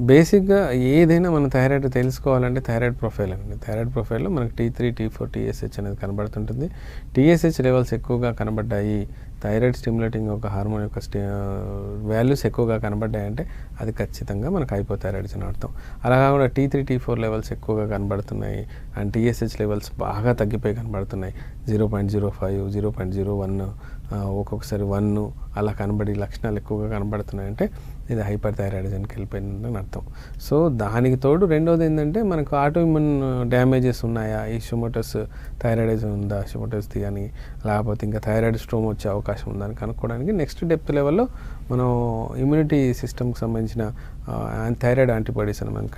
బేసిక్‌గా ఏదైనా మన థైరాయిడ్ తెలుసుకోవాలంటే థైరాయిడ్ ప్రొఫైల్ అండి. థైరాయిడ్ ప్రొఫైల్‌లో మనకు T3, T4, TSH అనేది కనబడుతుంటుంది. TSH లెవెల్స్ ఎక్కువగా కనబడ్డాయి, థైరాయిడ్ స్టిమ్యులేటింగ్ ఒక హార్మోన్ యొక్క వాల్యూస్ ఎక్కువగా కనబడ్డాయంటే అది ఖచ్చితంగా మనకు హైపోథైరాయిడిజం అని అర్థం. అలా కాకుండా T3, T4 లెవెల్స్ ఎక్కువగా కనబడుతున్నాయి అండ్ TSH లెవెల్స్ బాగా తగ్గిపోయి కనబడుతున్నాయి. 0.05, 0.01 ఒక్కొక్కసారి 1 అలా కనబడి లక్షణాలు ఎక్కువగా కనబడుతున్నాయంటే ఇది హైపర్ థైరాయిడిజంకి వెళ్ళిపోయిందని అర్థం. సో దానికి తోడు రెండోది ఏంటంటే మనకు ఆటోఇమ్యూన్ డ్యామేజెస్ ఉన్నాయా, ఈ షిమోటస్ థైరాయిడిజం ఉందా, షిమోటస్ది అని, లేకపోతే ఇంకా థైరాయిడ్ స్ట్రోమ్ వచ్చే అవకాశం ఉందని కనుక్కోవడానికి నెక్స్ట్ డెప్త్ లెవెల్లో మనం ఇమ్యూనిటీ సిస్టమ్కి సంబంధించిన థైరాయిడ్ యాంటీబాడీస్ అని మనం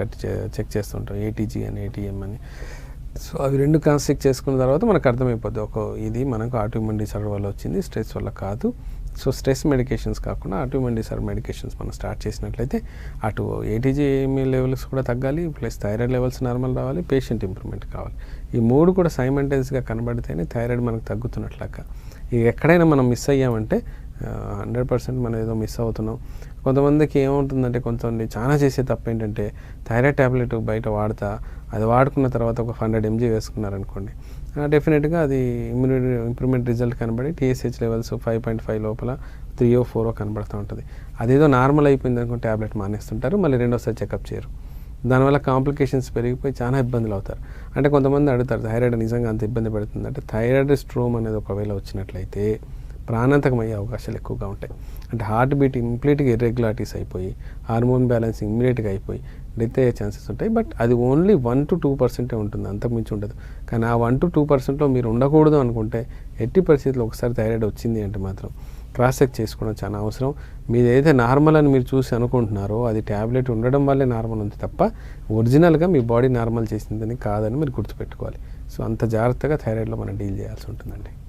చెక్ చేస్తుంటాం, ATG అని, ATM అని. సో అవి రెండు కాన్స్ట్రక్ట్ చేసుకున్న తర్వాత మనకు అర్థమైపోద్ది ఇది మనకు ఆటోఇమ్యూన్ డిసార్డర్ వల్ల వచ్చింది, స్ట్రెస్ వల్ల కాదు. సో స్ట్రెస్ మెడికేషన్స్ కాకుండా ఆటోఇమ్యూన్ డిసార్డర్ మెడికేషన్స్ మనం స్టార్ట్ చేసినట్లయితే అటు ATG లెవెల్స్ కూడా తగ్గాలి, ప్లస్ థైరాయిడ్ లెవెల్స్ నార్మల్ రావాలి, పేషెంట్ ఇంప్రూవ్మెంట్ కావాలి. ఈ మూడు కూడా సైమల్టేనియస్గా కనబడితేనే థైరాయిడ్ మనకు తగ్గుతున్నట్లక. ఇక ఎక్కడైనా మనం మిస్ అయ్యామంటే 100% మనం ఏదో మిస్ అవుతున్నాం. కొంతమందికి ఏమవుతుందంటే కొంతమంది చాలా చేసే తప్పు ఏంటంటే థైరాయిడ్ ట్యాబ్లెట్ బయట వాడతా, అది వాడుకున్న తర్వాత ఒక 100 mg వేసుకున్నారనుకోండి, డెఫినెట్గా అది ఇమ్యూనిటీ ఇంప్రూవ్మెంట్ రిజల్ట్ కనబడి TSH లెవెల్స్ 5.5 లోపల 3 or 4 కనబడుతూ ఉంటుంది. అదేదో నార్మల్ అయిపోయింది అనుకుని ట్యాబ్లెట్ మానేస్తుంటారు, మళ్ళీ రెండోసారి చెకప్ చేయరు. దానివల్ల కాంప్లికేషన్స్ పెరిగిపోయి చాలా ఇబ్బందులు అవుతారు. అంటే కొంతమంది అడుగుతారు థైరాయిడ్ నిజంగా అంత ఇబ్బంది పెడుతుంది అంటే, థైరాయిడ్ స్ట్రోమ్ అనేది ఒకవేళ వచ్చినట్లయితే ప్రాణాంతకం అయ్యే అవకాశాలు ఎక్కువగా ఉంటాయి. అంటే హార్ట్ బీట్ ఇంప్లీట్గా ఇర్రెగ్యులారిటీస్ అయిపోయి, హార్మోన్ బ్యాలెన్స్ ఇమ్మీడియట్గా అయిపోయి డెత్ అయ్యే ఛాన్సెస్ ఉంటాయి. బట్ అది ఓన్లీ 1 to 2% ఉంటుంది, అంతకుమించి ఉండదు. కానీ ఆ 1 to 2%లో మీరు ఉండకూడదు అనుకుంటే ఎట్టి పరిస్థితుల్లో ఒకసారి థైరాయిడ్ వచ్చింది అంటే మాత్రం క్రాస్ చెక్ చేసుకోవడం చాలా అవసరం. మీరు ఏదైతే నార్మల్ అని మీరు చూసి అనుకుంటున్నారో అది ట్యాబ్లెట్ ఉండడం వల్లే నార్మల్ ఉంది తప్ప ఒరిజినల్గా మీ బాడీ నార్మల్ చేసిందని కాదని మీరు గుర్తుపెట్టుకోవాలి. సో అంత జాగ్రత్తగా థైరాయిడ్లో మనం డీల్ చేయాల్సి ఉంటుందండి.